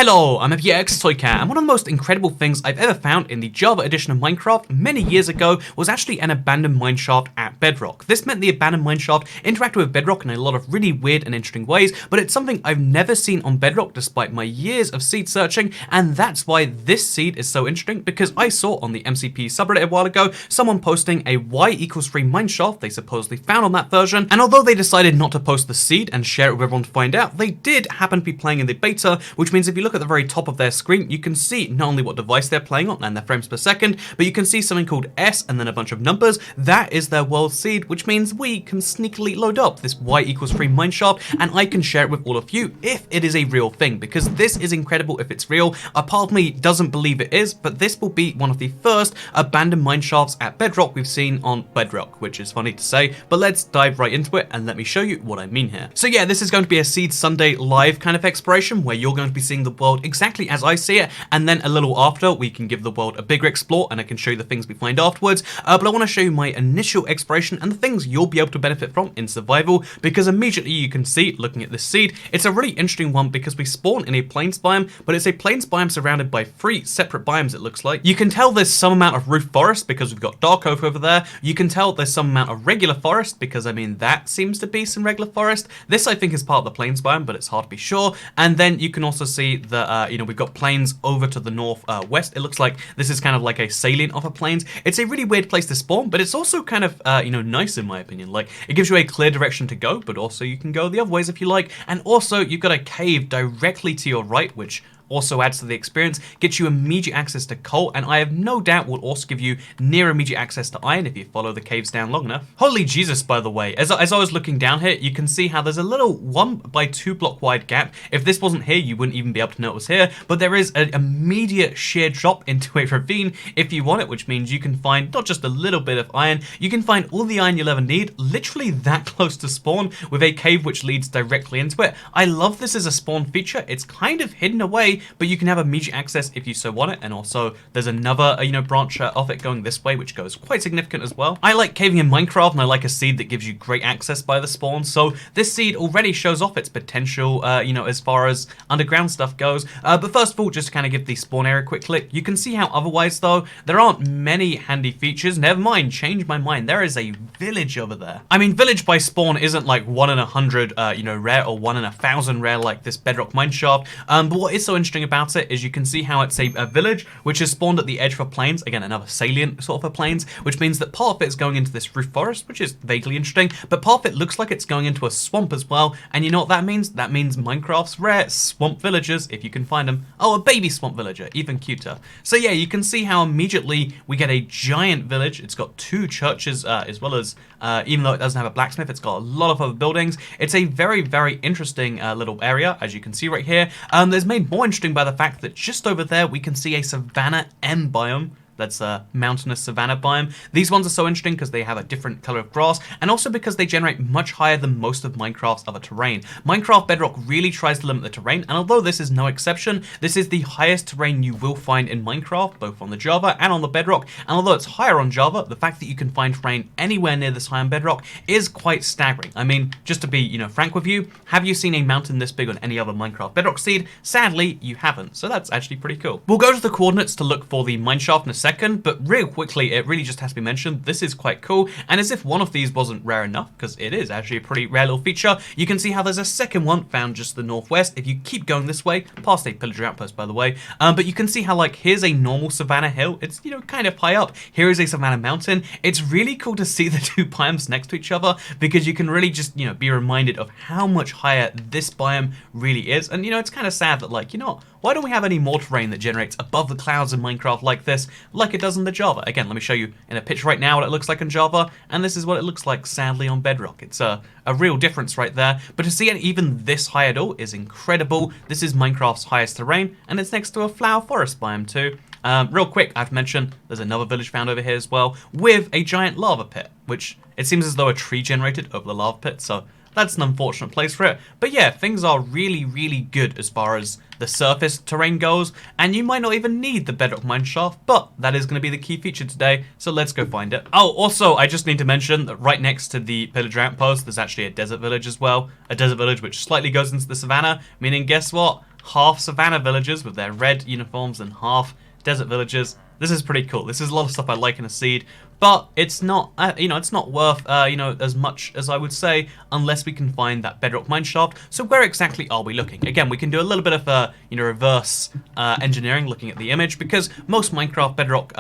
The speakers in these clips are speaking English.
Hello, I'm FPXToyCat, and one of the most incredible things I've ever found in the Java edition of Minecraft many years ago was actually an abandoned mineshaft at Bedrock. This meant the abandoned mineshaft interacted with Bedrock in a lot of really weird and interesting ways, but it's something I've never seen on Bedrock despite my years of seed searching, and that's why this seed is so interesting, because I saw on the MCP subreddit a while ago someone posting a y=3 mineshaft they supposedly found on that version, and although they decided not to post the seed and share it with everyone to find out, they did happen to be playing in the beta, which means if you look at the very top of their screen, you can see not only what device they're playing on and their frames per second, but you can see something called S and then a bunch of numbers. That is their world seed, which means we can sneakily load up this y=3 mineshaft, and I can share it with all of you if it is a real thing, because this is incredible if it's real. A part of me doesn't believe it is, but this will be one of the first abandoned mineshafts at Bedrock we've seen on Bedrock, which is funny to say, but let's dive right into it and let me show you what I mean here. So yeah, this is going to be a Seed Sunday live kind of exploration where you're going to be seeing the world exactly as I see it, and then a little after we can give the world a bigger explore and I can show you the things we find afterwards, but I want to show you my initial exploration and the things you'll be able to benefit from in survival, because immediately you can see, looking at this seed, it's a really interesting one because we spawn in a plains biome, but it's a plains biome surrounded by 3 separate biomes it looks like. You can tell there's some amount of roof forest because we've got dark oak over there. You can tell there's some amount of regular forest because, I mean, that seems to be some regular forest. This I think is part of the plains biome, but it's hard to be sure. And then you can also see that, we've got plains over to the north west. It looks like this is kind of like a salient of a plains. It's a really weird place to spawn, but it's also kind of, nice in my opinion. Like, it gives you a clear direction to go, but also you can go the other ways if you like. And also you've got a cave directly to your right, which also adds to the experience, gets you immediate access to coal, and I have no doubt will also give you near immediate access to iron if you follow the caves down long enough. Holy Jesus, by the way, as I was looking down here, you can see how there's a little 1x2 block wide gap. If this wasn't here, you wouldn't even be able to know it was here, but there is an immediate sheer drop into a ravine if you want it, which means you can find not just a little bit of iron, you can find all the iron you'll ever need, literally that close to spawn, with a cave which leads directly into it. I love this as a spawn feature. It's kind of hidden away, but you can have immediate access if you so want it, and also there's another, branch of it going this way, which goes quite significant as well. I like caving in Minecraft, and I like a seed that gives you great access by the spawn, so this seed already shows off its potential, as far as underground stuff goes. But first of all, just to kind of give the spawn area a quick click, you can see how otherwise, though, there aren't many handy features. Never mind, change my mind, there is a village over there. I mean, village by spawn isn't like 1 in 100, rare, or 1 in 1,000 rare like this Bedrock Mineshaft, but what is so interesting about it is you can see how it's a village which is spawned at the edge of a plains, again another salient sort of a plains, which means that part of it is going into this roof forest, which is vaguely interesting, but part of it looks like it's going into a swamp as well, and you know what that means? That means Minecraft's rare swamp villagers, if you can find them. Oh, a baby swamp villager, even cuter. So yeah, you can see how immediately we get a giant village. It's got 2 churches, as well as, even though it doesn't have a blacksmith, it's got a lot of other buildings. It's a very, very interesting little area, as you can see right here. There's made more interesting by the fact that just over there we can see a savanna M biome. That's a mountainous savanna biome. These ones are so interesting because they have a different color of grass, and also because they generate much higher than most of Minecraft's other terrain. Minecraft Bedrock really tries to limit the terrain, and although this is no exception, this is the highest terrain you will find in Minecraft, both on the Java and on the Bedrock, and although it's higher on Java, the fact that you can find terrain anywhere near this high on Bedrock is quite staggering. I mean, just to be, frank with you, have you seen a mountain this big on any other Minecraft Bedrock seed? Sadly, you haven't, so that's actually pretty cool. We'll go to the coordinates to look for the mineshaft in a second, but real quickly, it really just has to be mentioned, this is quite cool, and as if one of these wasn't rare enough, because it is actually a pretty rare little feature, you can see how there's a second one found just to the northwest. If you keep going this way, past a pillager outpost by the way, but you can see how, like, here's a normal savanna hill, it's, kind of high up, here is a savanna mountain. It's really cool to see the 2 biomes next to each other, because you can really just, be reminded of how much higher this biome really is, and, it's kind of sad that, like, why don't we have any more terrain that generates above the clouds in Minecraft like this, like it does in the Java? Again, let me show you in a picture right now what it looks like in Java, and this is what it looks like, sadly, on Bedrock. It's a real difference right there, but to see it even this high at all is incredible. This is Minecraft's highest terrain, and it's next to a flower forest biome too. Real quick, I've mentioned there's another village found over here as well, with a giant lava pit, which it seems as though a tree generated over the lava pit, so that's an unfortunate place for it. But yeah, things are really, really good as far as the surface terrain goes, and you might not even need the Bedrock Mineshaft, but that is going to be the key feature today, so let's go find it. Oh, also, I just need to mention that right next to the pillager outpost, there's actually a desert village as well. A desert village which slightly goes into the savannah, meaning guess what? half savannah villagers with their red uniforms and half desert villagers. This is pretty cool. This is a lot of stuff I like in a seed, but it's not, it's not worth, as much as I would say, unless we can find that Bedrock Mineshaft. So where exactly are we looking? Again, we can do a little bit of, reverse engineering, looking at the image, because most Minecraft Bedrock,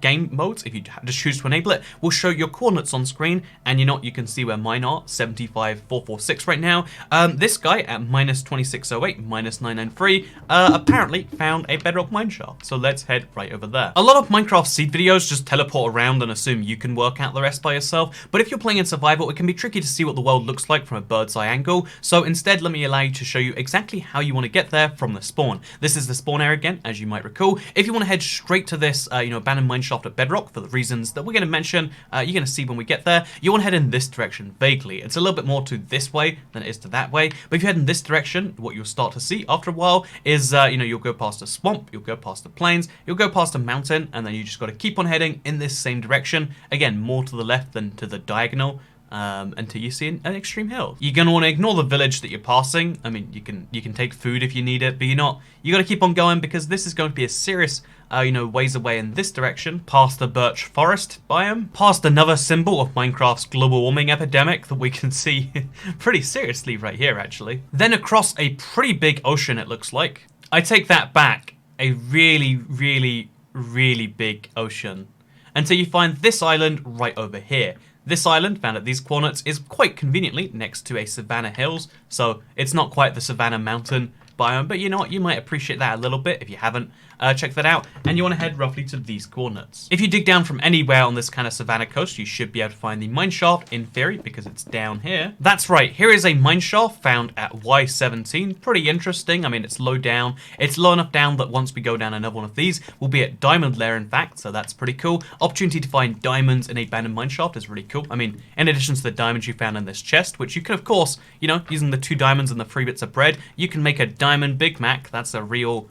game modes, if you just choose to enable it, will show your coordinates on screen, and you can see where mine are, 75,446 right now. This guy at -2608, -993, apparently found a Bedrock Mineshaft. So let's head right over there. A lot of Minecraft seed videos just teleport around and assume you can work out the rest by yourself, but if you're playing in survival, it can be tricky to see what the world looks like from a bird's eye angle. So instead, let me allow you to show you exactly how you want to get there from the spawn. This is the spawn area again, as you might recall. If you want to head straight to this, abandoned mineshaft at Bedrock, for the reasons that we're going to mention, you're going to see when we get there, you want to head in this direction vaguely. It's a little bit more to this way than it is to that way, but if you head in this direction, what you'll start to see after a while is, you'll go past a swamp, you'll go past the plains, you'll go past a mountain, and then you just got to keep on heading in this same direction. Again, more to the left than to the diagonal, until you see an extreme hill. You're gonna want to ignore the village that you're passing. I mean, you can take food if you need it, but you got to keep on going, because this is going to be a serious, ways away in this direction, past the birch forest biome, past another symbol of Minecraft's global warming epidemic that we can see pretty seriously right here, actually. Then across a pretty big ocean, it looks like. I take that back. A really, really, really big ocean, until you find this island right over here. This island, found at these coordinates, is quite conveniently next to a savanna hills, so it's not quite the savanna mountain biome, but you know what, you might appreciate that a little bit if you haven't checked that out, and you want to head roughly to these coordinates. If you dig down from anywhere on this kind of savanna coast, you should be able to find the mineshaft, in theory, because it's down here. That's right, here is a mineshaft found at Y17. Pretty interesting. I mean, it's low down. It's low enough down that once we go down another one of these, we'll be at diamond layer, in fact, so that's pretty cool. Opportunity to find diamonds in a abandoned mineshaft is really cool. I mean, in addition to the diamonds you found in this chest, which you can, of course, using the 2 diamonds and the 3 bits of bread, you can make a diamond Big Mac. That's a real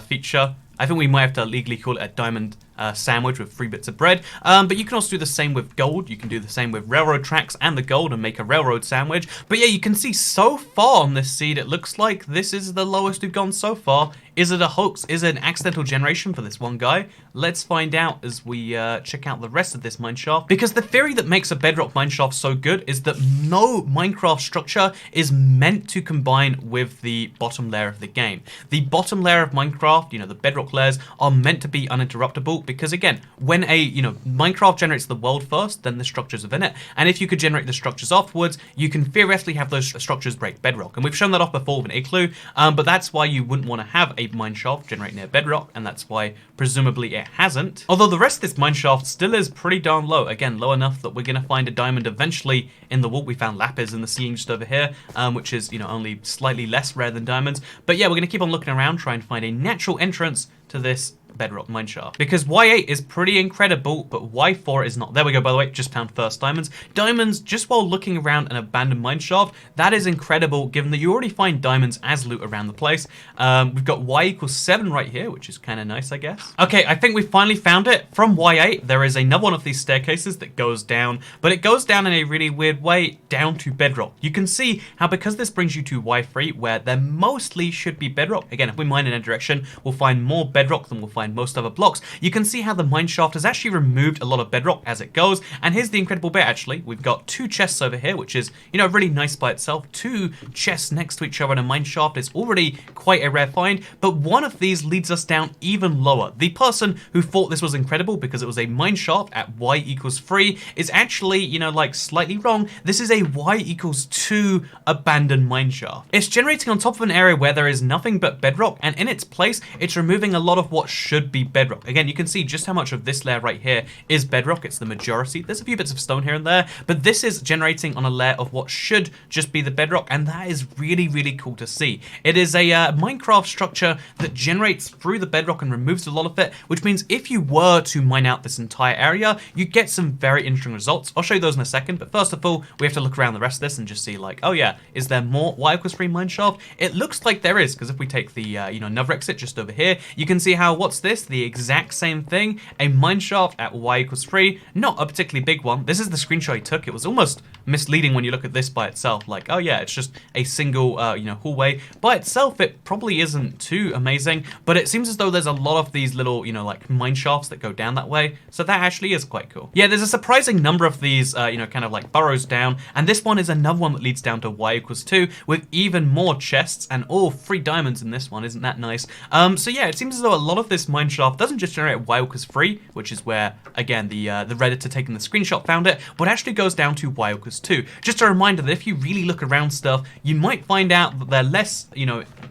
feature. I think we might have to legally call it a diamond sandwich with 3 bits of bread. But you can also do the same with gold. You can do the same with railroad tracks and the gold and make a railroad sandwich. But yeah, you can see so far on this seed, it looks like this is the lowest we've gone so far. Is it a hoax? Is it an accidental generation for this one guy? Let's find out as we check out the rest of this mineshaft. Because the theory that makes a Bedrock Mineshaft so good is that no Minecraft structure is meant to combine with the bottom layer of the game. The bottom layer of Minecraft, the Bedrock layers, are meant to be uninterruptible, because again, when Minecraft generates the world first, then the structures within it, and if you could generate the structures afterwards, you can theoretically have those structures break Bedrock, and we've shown that off before with an igloo, but that's why you wouldn't want to have a mineshaft generate near Bedrock, and that's why presumably it hasn't. Although the rest of this mineshaft still is pretty darn low, again, low enough that we're going to find a diamond eventually in the wall. We found lapis in the ceiling just over here, which is, only slightly less rare than diamonds, but yeah, we're going to keep on looking around, trying to find a natural entrance to this Bedrock Mineshaft. Because Y8 is pretty incredible, but Y4 is not. There we go, by the way, just found first diamonds. Diamonds, just while looking around an abandoned mineshaft, that is incredible, given that you already find diamonds as loot around the place. We've got Y=7 right here, which is kind of nice, I guess. Okay, I think we finally found it. From Y8, there is another one of these staircases that goes down, but it goes down in a really weird way, down to Bedrock. You can see how, because this brings you to Y3, where there mostly should be Bedrock. Again, if we mine in a direction, we'll find more Bedrock than we'll find most other blocks. You can see how the mineshaft has actually removed a lot of bedrock as it goes, and here's the incredible bit, actually. We've got 2 chests over here, which is, really nice by itself. 2 chests next to each other in a mineshaft is already quite a rare find, but one of these leads us down even lower. The person who thought this was incredible because it was a mineshaft at Y=3 is actually, slightly wrong. This is a Y=2 abandoned mineshaft. It's generating on top of an area where there is nothing but bedrock, and in its place, it's removing a lot of what should be bedrock. Again, you can see just how much of this layer right here is bedrock. It's the majority. There's a few bits of stone here and there, but this is generating on a layer of what should just be the bedrock, and that is really, really cool to see. It is a Minecraft structure that generates through the bedrock and removes a lot of it, which means if you were to mine out this entire area, you get some very interesting results. I'll show you those in a second, but first of all, we have to look around the rest of this and just see, oh yeah, is there more Y=3 mineshaft? It looks like there is, because if we take the, another exit just over here, you can see how what's what's this? The exact same thing. A mineshaft at y equals 3. Not a particularly big one. This is the screenshot I took. It was almost misleading when you look at this by itself. Like, oh yeah, it's just a single, hallway. By itself, it probably isn't too amazing, but it seems as though there's a lot of these little, like mineshafts that go down that way. So that actually is quite cool. Yeah, there's a surprising number of these, kind of like burrows down. And this one is another one that leads down to y equals 2 with even more chests and all 3 diamonds in this one. Isn't that nice? So yeah, it seems as though a lot of this mineshaft doesn't just generate y equals 3, which is where, again, the Redditor taking the screenshot found it, but actually goes down to y equals 2. Just a reminder that if you really look around stuff, you might find out that they're less,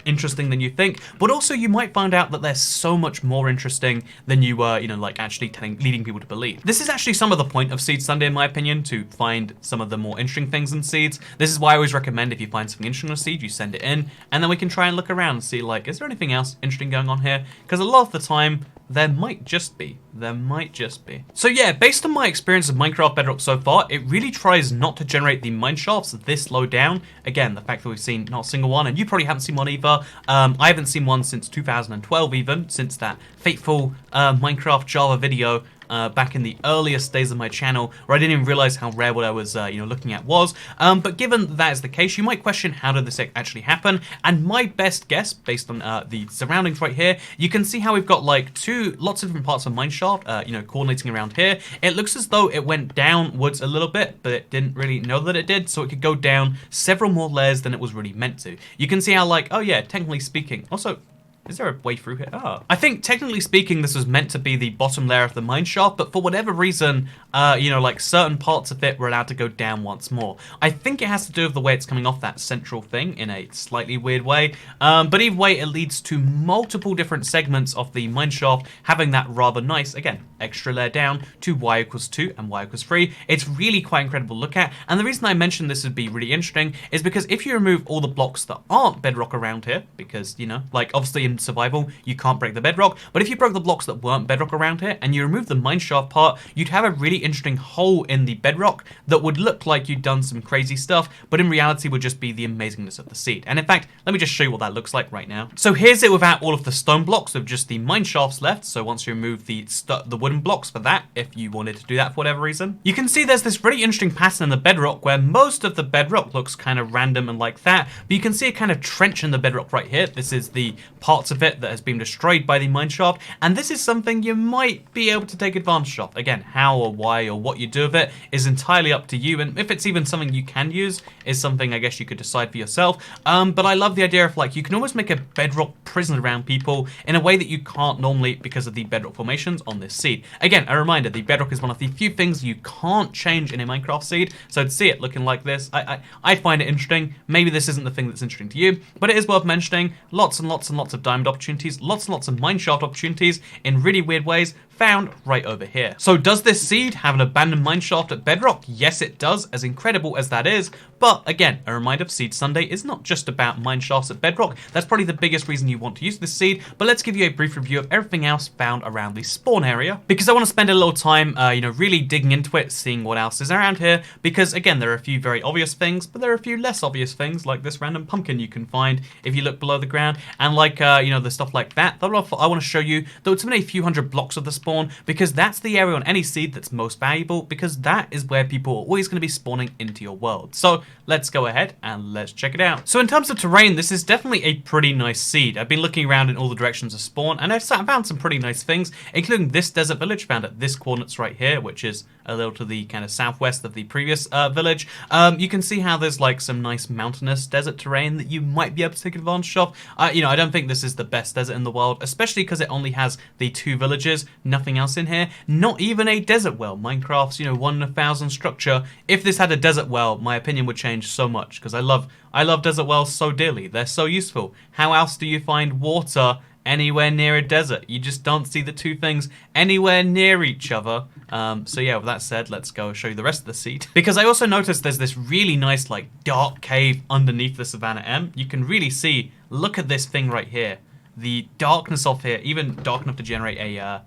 interesting than you think, but also you might find out that they're so much more interesting than you were, like actually leading people to believe. This is actually some of the point of Seed Sunday, in my opinion, to find some of the more interesting things in seeds. This is why I always recommend if you find something interesting on a seed, you send it in, and then we can try and look around and see, like, is there anything else interesting going on here? Because a lot of the time, there might just be. There might just be. So yeah, based on my experience of Minecraft Bedrock so far, it really tries not to generate the mineshafts this low down. Again, the fact that we've seen not a single one, and you probably haven't seen one either. I haven't seen one since 2012 even, since that fateful Minecraft Java video back in the earliest days of my channel, where I didn't even realize how rare what I was looking at was. But given that is the case, you might question, how did this actually happen? And my best guess, based on the surroundings right here, you can see how we've got like lots of different parts of mineshaft, coordinating around here. It looks as though it went downwards a little bit, but it didn't really know that it did, so it could go down several more layers than it was really meant to. You can see how, like, oh yeah, technically speaking, also, is there a way through here? Oh. I think, technically speaking, this was meant to be the bottom layer of the mineshaft, but for whatever reason, like certain parts of it were allowed to go down once more. I think it has to do with the way it's coming off that central thing in a slightly weird way. But either way, it leads to multiple different segments of the mineshaft having that rather nice, again, extra layer down to y equals 2 and y equals 3. It's really quite incredible to look at. And the reason I mentioned this would be really interesting is because if you remove all the blocks that aren't bedrock around here, because, like obviously in survival, you can't break the bedrock, but if you broke the blocks that weren't bedrock around here and you remove the mineshaft part, you'd have a really interesting hole in the bedrock that would look like you'd done some crazy stuff, but in reality would just be the amazingness of the seed. And in fact, let me just show you what that looks like right now. So here's it without all of the stone blocks, with just the mineshafts left. So once you remove the wooden blocks for that, if you wanted to do that for whatever reason, you can see there's this really interesting pattern in the bedrock where most of the bedrock looks kind of random and like that, but you can see a kind of trench in the bedrock right here. This is the parts of it that has been destroyed by the mineshaft, and this is something you might be able to take advantage of. Again, how or why or what you do with it is entirely up to you, and if it's even something you can use is something I guess you could decide for yourself. But I love the idea of, like, you can almost make a bedrock prison around people in a way that you can't normally because of the bedrock formations on this seed. Again, a reminder, the bedrock is one of the few things you can't change in a Minecraft seed, so to see it looking like this, I find it interesting. Maybe this isn't the thing that's interesting to you, but it is worth mentioning. Lots and lots and lots of diamond opportunities, lots and lots of mineshaft opportunities in really weird ways found right over here. So does this seed have an abandoned mineshaft at bedrock? Yes, it does, as incredible as that is. But again, a reminder of Seed Sunday is not just about mineshafts at bedrock. That's probably the biggest reason you want to use this seed, but let's give you a brief review of everything else found around the spawn area, because I want to spend a little time, really digging into it, seeing what else is around here, because again, there are a few very obvious things, but there are a few less obvious things, like this random pumpkin you can find if you look below the ground, and like, the stuff like that. I want to show you, though it's within a few hundred blocks of the spawn, because that's the area on any seed that's most valuable, because that is where people are always going to be spawning into your world. So let's go ahead and let's check it out. So in terms of terrain, this is definitely a pretty nice seed. I've been looking around in all the directions of spawn, and I've found some pretty nice things, including this desert village found at this coordinates right here, which is a little to the kind of southwest of the previous village. You can see how there's like some nice mountainous desert terrain that you might be able to take advantage of. I don't think this is the best desert in the world, especially because it only has the 2 villages, nothing else in here, not even a desert well. Minecraft's 1 in 1,000 structure. If this had a desert well, my opinion would change so much, because I love desert wells so dearly. They're so useful. How else do you find water anywhere near a desert? You just don't see the 2 things anywhere near each other. So yeah, with that said, let's go show you the rest of the seed. Because I also noticed there's this really nice, like, dark cave underneath the Savannah M. You can really see, look at this thing right here. The darkness of here, even dark enough to generate a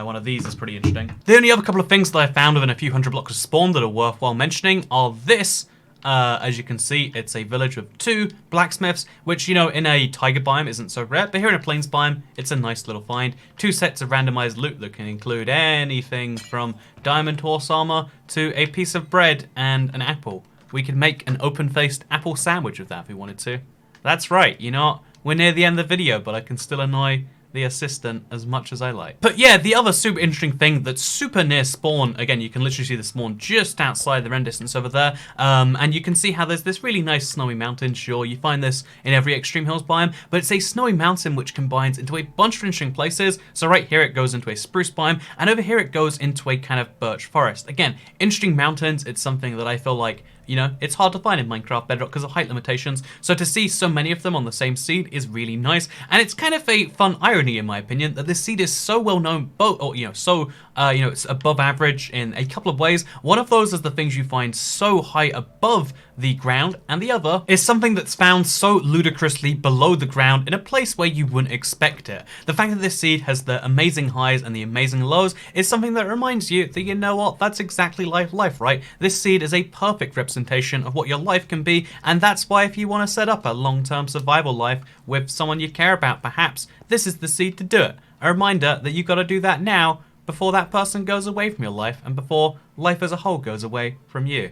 one of these is pretty interesting. The only other couple of things that I found within a few hundred blocks of spawn that are worthwhile mentioning are this As you can see, it's a village with 2 blacksmiths, which, you know, in a taiga biome isn't so rare, but here in a plains biome, it's a nice little find. 2 sets of randomized loot that can include anything from diamond horse armor to a piece of bread and an apple. We could make an open-faced apple sandwich of that if we wanted to. That's right, you know, we're near the end of the video, but I can still annoy the assistant as much as I like. But yeah, the other super interesting thing that's super near spawn, again, you can literally see the spawn just outside the rend distance over there, and you can see how there's this really nice snowy mountain. Sure, you find this in every extreme hills biome, but it's a snowy mountain which combines into a bunch of interesting places. So right here it goes into a spruce biome, and over here it goes into a kind of birch forest. Again, interesting mountains. It's something that I feel like, you know, it's hard to find in Minecraft Bedrock because of height limitations, so to see so many of them on the same seed is really nice, and it's kind of a fun irony in my opinion that this seed is so well known, it's above average in a couple of ways. One of those is the things you find so high above the ground, and the other is something that's found so ludicrously below the ground in a place where you wouldn't expect it. The fact that this seed has the amazing highs and the amazing lows is something that reminds you that, you know what, that's exactly like life, right? This seed is a perfect representation of what your life can be, and that's why if you want to set up a long-term survival life with someone you care about, perhaps this is the seed to do it. A reminder that you've got to do that now before that person goes away from your life and before life as a whole goes away from you.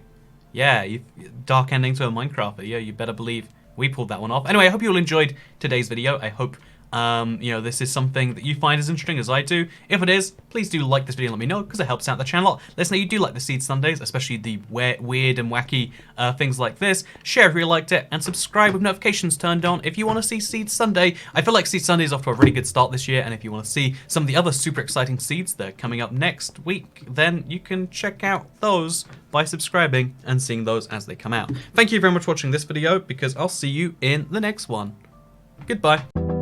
Yeah, dark ending to a Minecraft. Yeah, you better believe we pulled that one off. Anyway, I hope you all enjoyed today's video. I hope this is something that you find as interesting as I do. If it is, please do like this video and let me know, because it helps out the channel. Let us know you do like the Seed Sundays, especially the weird and wacky things like this. Share if you liked it, and subscribe with notifications turned on if you want to see Seed Sunday. I feel like Seed Sunday is off to a really good start this year, and if you want to see some of the other super exciting seeds that are coming up next week, then you can check out those by subscribing and seeing those as they come out. Thank you very much for watching this video, because I'll see you in the next one. Goodbye.